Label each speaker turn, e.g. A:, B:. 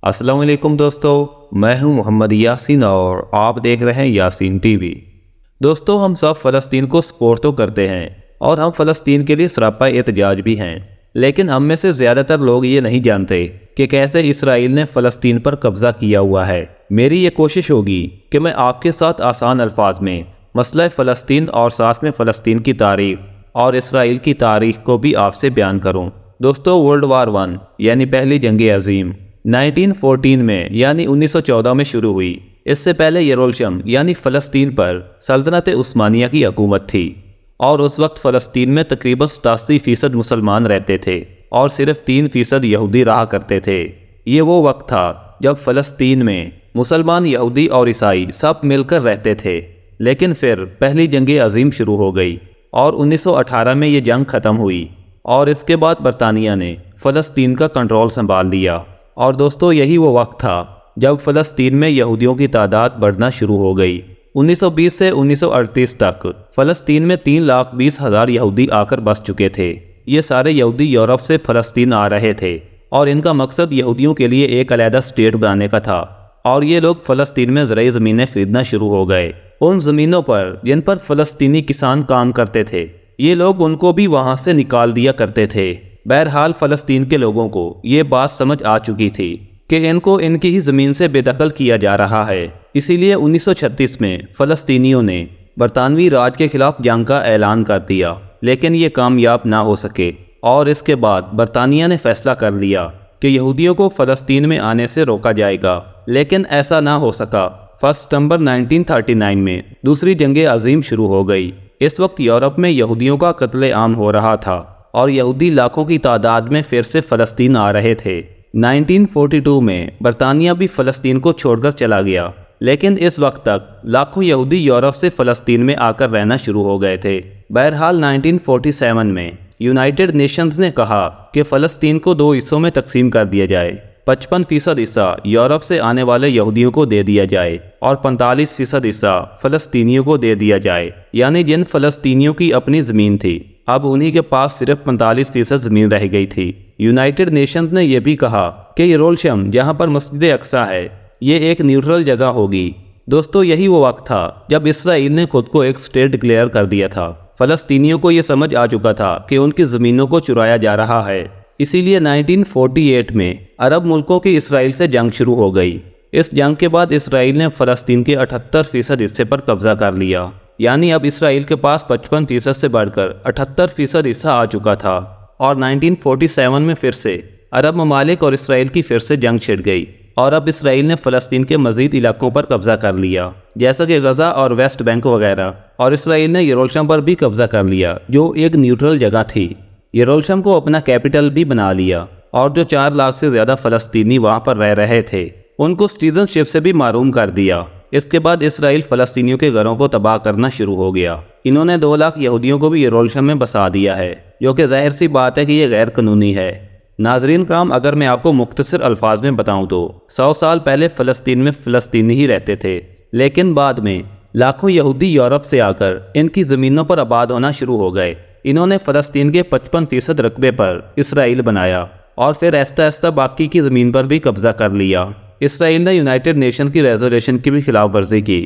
A: السلام علیکم دوستو، میں ہوں محمد یاسین اور آپ دیکھ رہے ہیں یاسین ٹی وی۔ دوستو، ہم سب فلسطین کو سپورٹ تو کرتے ہیں اور ہم فلسطین کے لیے سراپا احتجاج بھی ہیں، لیکن ہم میں سے زیادہ تر لوگ یہ نہیں جانتے کہ کیسے اسرائیل نے فلسطین پر قبضہ کیا ہوا ہے۔ میری یہ کوشش ہوگی کہ میں آپ کے ساتھ آسان الفاظ میں مسئلہ فلسطین اور ساتھ میں فلسطین کی تاریخ اور اسرائیل کی تاریخ کو بھی آپ سے بیان کروں۔ دوستو، ورلڈ وار 1 یعنی پہلی جنگ عظیم 1914 میں یعنی 1914 میں شروع ہوئی۔ اس سے پہلے یروشلم یعنی فلسطین پر سلطنت عثمانیہ کی حکومت تھی اور اس وقت فلسطین میں تقریباً 87% مسلمان رہتے تھے اور صرف 3% یہودی رہا کرتے تھے۔ یہ وہ وقت تھا جب فلسطین میں مسلمان، یہودی اور عیسائی سب مل کر رہتے تھے، لیکن پھر پہلی جنگ عظیم شروع ہو گئی اور 1918 میں یہ جنگ ختم ہوئی اور اس کے بعد برطانیہ نے فلسطین کا کنٹرول سنبھال لیا۔ اور دوستو، یہی وہ وقت تھا جب فلسطین میں یہودیوں کی تعداد بڑھنا شروع ہو گئی۔ 1920 سے 1938 تک فلسطین میں 3,20,000 یہودی آ کر بس چکے تھے۔ یہ سارے یہودی یورپ سے فلسطین آ رہے تھے اور ان کا مقصد یہودیوں کے لیے ایک علیحدہ اسٹیٹ بنانے کا تھا، اور یہ لوگ فلسطین میں زرعی زمینیں خریدنا شروع ہو گئے۔ ان زمینوں پر جن پر فلسطینی کسان کام کرتے تھے، یہ لوگ ان کو بھی وہاں سے نکال دیا کرتے تھے۔ بہرحال فلسطین کے لوگوں کو یہ بات سمجھ آ چکی تھی کہ ان کو ان کی ہی زمین سے بے دخل کیا جا رہا ہے۔ اسی لیے 1936 میں فلسطینیوں نے برطانوی راج کے خلاف جنگ کا اعلان کر دیا، لیکن یہ کامیاب نہ ہو سکے، اور اس کے بعد برطانیہ نے فیصلہ کر لیا کہ یہودیوں کو فلسطین میں آنے سے روکا جائے گا، لیکن ایسا نہ ہو سکا۔ 1 ستمبر 1939 میں دوسری جنگ عظیم شروع ہو گئی۔ اس وقت یورپ میں یہودیوں کا قتل عام ہو رہا تھا اور یہودی لاکھوں کی تعداد میں پھر سے فلسطین آ رہے تھے۔ 1942 میں برطانیہ بھی فلسطین کو چھوڑ کر چلا گیا، لیکن اس وقت تک لاکھوں یہودی یورپ سے فلسطین میں آ کر رہنا شروع ہو گئے تھے۔ بہرحال 1947 میں یونائٹڈ نیشنز نے کہا کہ فلسطین کو 2 حصوں میں تقسیم کر دیا جائے۔ 55% حصہ یورپ سے آنے والے یہودیوں کو دے دیا جائے اور 45% حصہ فلسطینیوں کو دے دیا جائے، یعنی جن فلسطینیوں کی اپنی زمین تھی، اب انہی کے پاس صرف 45% زمین رہ گئی تھی۔ یونائٹڈ نیشنز نے یہ بھی کہا کہ یروشلم، جہاں پر مسجد اقصی ہے، یہ ایک نیوٹرل جگہ ہوگی۔ دوستو، یہی وہ وقت تھا جب اسرائیل نے خود کو ایک اسٹیٹ ڈکلیئر کر دیا تھا۔ فلسطینیوں کو یہ سمجھ آ چکا تھا کہ ان کی زمینوں کو چرایا جا رہا ہے، اسی لیے 1948 میں عرب ملکوں کی اسرائیل سے جنگ شروع ہو گئی۔ اس جنگ کے بعد اسرائیل نے فلسطین کے 78% حصے پر قبضہ کر لیا، یعنی اب اسرائیل کے پاس 55% سے بڑھ کر 78% حصہ آ چکا تھا، اور 1947 میں پھر سے عرب ممالک اور اسرائیل کی پھر سے جنگ چھڑ گئی، اور اب اسرائیل نے فلسطین کے مزید علاقوں پر قبضہ کر لیا، جیسا کہ غزہ اور ویسٹ بینک وغیرہ، اور اسرائیل نے یروشلم پر بھی قبضہ کر لیا، جو ایک نیوٹرل جگہ تھی۔ یروشلم کو اپنا کیپٹل بھی بنا لیا، اور جو 4 لاکھ سے زیادہ فلسطینی وہاں پر رہ رہے تھے، ان کو سٹیزن شپ سے بھی محروم کر دیا۔ اس کے بعد اسرائیل فلسطینیوں کے گھروں کو تباہ کرنا شروع ہو گیا۔ انہوں نے 2 لاکھ یہودیوں کو بھی یروشلم میں بسا دیا ہے، جو کہ ظاہر سی بات ہے کہ یہ غیر قانونی ہے۔ ناظرین کرام، اگر میں آپ کو مختصر الفاظ میں بتاؤں تو 100 سال پہلے فلسطین میں فلسطینی ہی رہتے تھے، لیکن بعد میں لاکھوں یہودی یورپ سے آ کر ان کی زمینوں پر آباد ہونا شروع ہو گئے۔ انہوں نے فلسطین کے 55% رقبے پر اسرائیل بنایا اور پھر آہستہ آہستہ باقی کی زمین پر بھی قبضہ کر لیا۔ اسرائیل نے یونائٹڈ نیشن کی ریزولوشن کی بھی خلاف ورزی کی